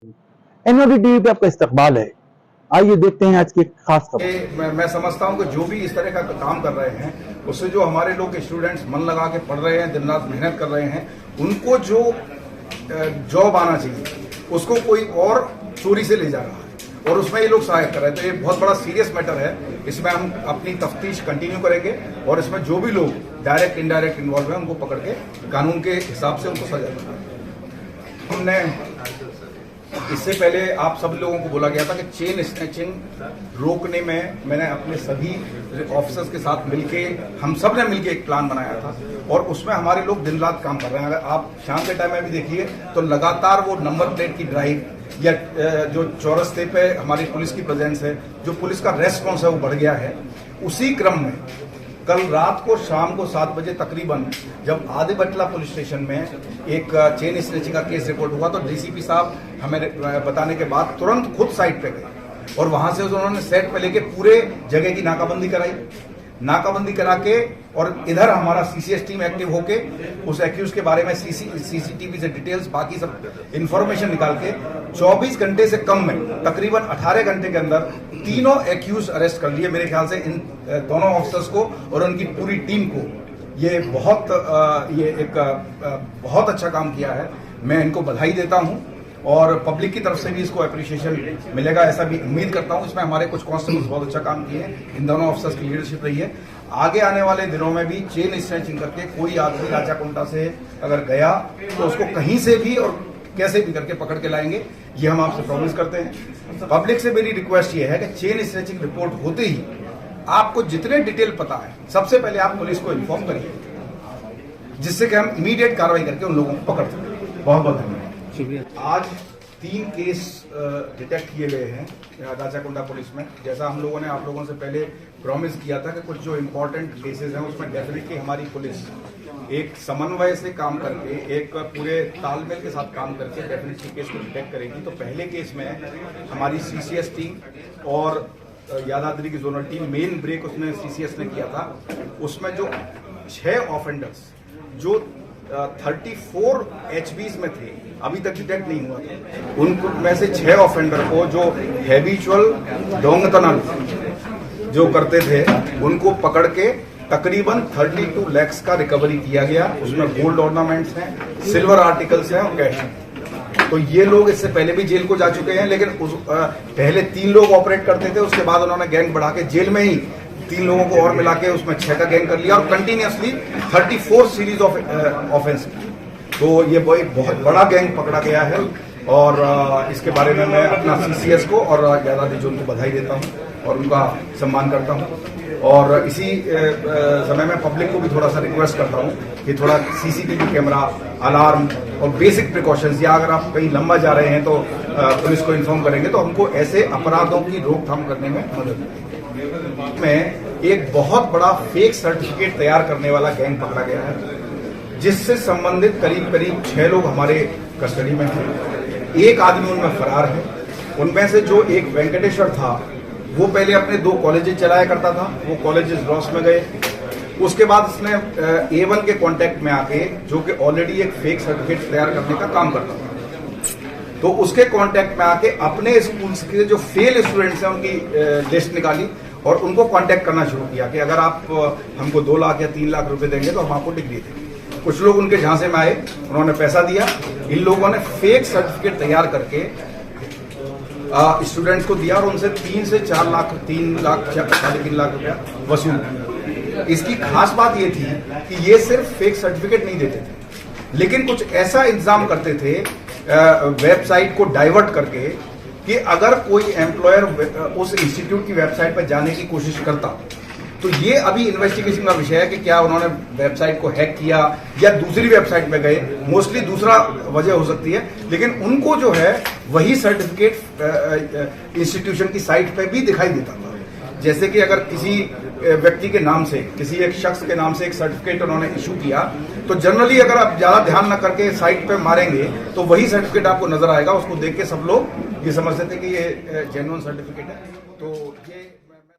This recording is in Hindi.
एनओडी टीवी पे आपका इस्तकबाल है। आइए देखते हैं आज की एक खास खबर। मैं समझता हूं कि जो भी इस तरह का काम कर रहे हैं उससे जो हमारे लोग स्टूडेंट्स मन लगा के पढ़ रहे हैं, दिन रात मेहनत कर रहे हैं, उनको जो जॉब आना चाहिए उसको कोई और चोरी से ले जा रहा है और उसमें ये लोग सहायक कर रहे हैं। तो ये बहुत बड़ा सीरियस मैटर है। इसमें हम अपनी तफ्तीश कंटिन्यू करेंगे और इसमें जो भी लोग डायरेक्ट इनडायरेक्ट इन्वॉल्व हैं उनको पकड़ के कानून के हिसाब से उनको सजा देंगे। हमने इससे पहले आप सब लोगों को बोला गया था कि चेन स्नैचिंग रोकने में मैंने अपने सभी ऑफिसर्स के साथ मिलके, हम सब ने मिलके एक प्लान बनाया था और उसमें हमारे लोग दिन रात काम कर रहे हैं। अगर आप शाम के टाइम में भी देखिए तो लगातार वो नंबर प्लेट की ड्राइव या जो चौरस्ते पे हमारी पुलिस की प्रेजेंस है, जो पुलिस का रेस्पॉन्स है वो बढ़ गया है। उसी क्रम में कल रात को शाम को 7 बजे तकरीबन जब आदि बटला पुलिस स्टेशन में एक चेन स्नैचिंग का केस रिपोर्ट हुआ तो डीसीपी साहब हमें बताने के बाद तुरंत खुद साइट पे गए और वहां से उन्होंने सेट पे लेके पूरे जगह की नाकाबंदी कराई। नाकाबंदी करा के और इधर हमारा सीसीएस टीम एक्टिव होके उस एक्यूज के बारे में सीसीटीवी से डिटेल्स बाकी सब इंफॉर्मेशन निकाल के 24 घंटे से कम में तकरीबन 18 घंटे के अंदर तीनों एक्यूज अरेस्ट कर लिए। मेरे ख्याल से इन दोनों ऑफिसर्स को और उनकी पूरी टीम को ये बहुत अच्छा काम किया है। मैं इनको बधाई देता हूं और पब्लिक की तरफ से भी इसको अप्रिशिएशन मिलेगा ऐसा भी उम्मीद करता हूं। इसमें हमारे कुछ कांस्टेबल्स बहुत अच्छा काम किए हैं, इन दोनों ऑफिसर्स की लीडरशिप रही है। आगे आने वाले दिनों में भी चेन स्नैचिंग करके कोई आदमी राजाकुंटा से अगर गया तो उसको कहीं से भी और कैसे भी करके पकड़ के लाएंगे, ये हम आपसे प्रॉमिस करते हैं। पब्लिक से मेरी रिक्वेस्ट ये है कि चेन स्नैचिंग रिपोर्ट होते ही आपको जितने डिटेल पता है सबसे पहले आप पुलिस को इन्फॉर्म करिए, जिससे कि हम इमीडिएट कार्रवाई करके उन लोगों को पकड़ सकें। बहुत बहुत धन्यवाद। आज 3 केस डिटेक्ट किए गए हैं राजाकुंडा पुलिस में। जैसा हम लोगों ने आप लोगों से पहले प्रॉमिस किया था कि कुछ जो इम्पोर्टेंट केसेस हैं उसमें डेफिनेटली हमारी पुलिस एक समन्वय से काम करके, एक पूरे तालमेल के साथ काम करके डेफिनेटली केस को डिटेक्ट करेगी। तो पहले केस में हमारी सीसीएस टीम और यादाद्री की जोनल टीम मेन ब्रेक उसने सीसीएस ने किया था। उसमें जो 6 ऑफेंडर्स जो 34 HBs में थे अभी तक डिटेक्ट नहीं हुआ था, उनको में से 6 ऑफेंडर को जो हैबिचुअल डोंगतनल जो करते थे उनको पकड़ के तकरीबन 32 लाख का रिकवरी किया गया। उसमें गोल्ड ऑर्नामेंट्स हैं, सिल्वर आर्टिकल्स हैं और कैश हैं। तो ये लोग इससे पहले भी जेल को जा चुके हैं, लेकिन पहले 3 लोग ऑपरेट करते थे, उसके बाद उन्होंने गैंग बढ़ा के जेल में ही 3 लोगों को और मिला के उसमें 6 का गैंग कर लिया और कंटिन्यूसली 34 सीरीज ऑफ ऑफेंस। तो ये एक बहुत बड़ा गैंग पकड़ा गया है और इसके बारे में मैं अपना सीसीएस को और यादाद्री जोन को बधाई देता हूं और उनका सम्मान करता हूं। और इसी समय में पब्लिक को भी थोड़ा सा रिक्वेस्ट करता हूं कि थोड़ा सीसीटीवी कैमरा, अलार्म और बेसिक प्रिकॉशंस, या अगर आप कहीं लंबा जा रहे हैं तो पुलिस को इन्फॉर्म करेंगे तो हमको ऐसे अपराधों की रोकथाम करने में मदद मिलेगी। में एक बहुत बड़ा फेक सर्टिफिकेट तैयार करने वाला गैंग पकड़ा गया है, जिससे संबंधित करीब 6 लोग हमारे कस्टडी में हैं। एक आदमी उनमें फरार है। उनमें से जो एक वेंकटेश्वर था वो पहले अपने 2 कॉलेजेस चलाया करता था, वो कॉलेजेस लॉस में गए। उसके बाद उसने A1 के कांटेक्ट में आके, जो कि ऑलरेडी एक फेक सर्टिफिकेट तैयार करने का काम करता था, तो उसके कांटेक्ट में आके अपने स्कूल के जो फेल स्टूडेंट्स हैं उनकी लिस्ट निकाली और उनको कांटेक्ट करना शुरू किया कि अगर आप हमको 2 लाख या 3 लाख रुपए देंगे तो हम आपको डिग्री देंगे। कुछ लोग उनके झांसे में आए, उन्होंने पैसा दिया। इन लोगों ने फेक सर्टिफिकेट तैयार करके स्टूडेंट्स को दिया और उनसे 3 से 4 लाख, 3 लाख, 3.5 लाख रुपया वसूल किया। इसकी खास बात ये थी कि ये सिर्फ फेक सर्टिफिकेट नहीं देते थे, लेकिन कुछ ऐसा इंतजाम करते थे वेबसाइट को डाइवर्ट करके कि अगर कोई एम्प्लॉयर उस इंस्टीट्यूट की वेबसाइट पर जाने की कोशिश करता तो ये अभी इन्वेस्टिगेशन का विषय है कि क्या उन्होंने वेबसाइट को हैक किया या दूसरी वेबसाइट पे गए। मोस्टली दूसरा वजह हो सकती है, लेकिन उनको जो है वही सर्टिफिकेट इंस्टीट्यूशन की साइट पे भी दिखाई देता था। जैसे कि अगर किसी व्यक्ति के नाम से, किसी एक शख्स के नाम से एक सर्टिफिकेट उन्होंने इशू किया तो जनरली अगर आप ज्यादा ध्यान न करके साइट पे मारेंगे तो वही सर्टिफिकेट आपको नजर आएगा। उसको देख के सब लोग ये समझते थे कि ये जेन्युइन सर्टिफिकेट है। तो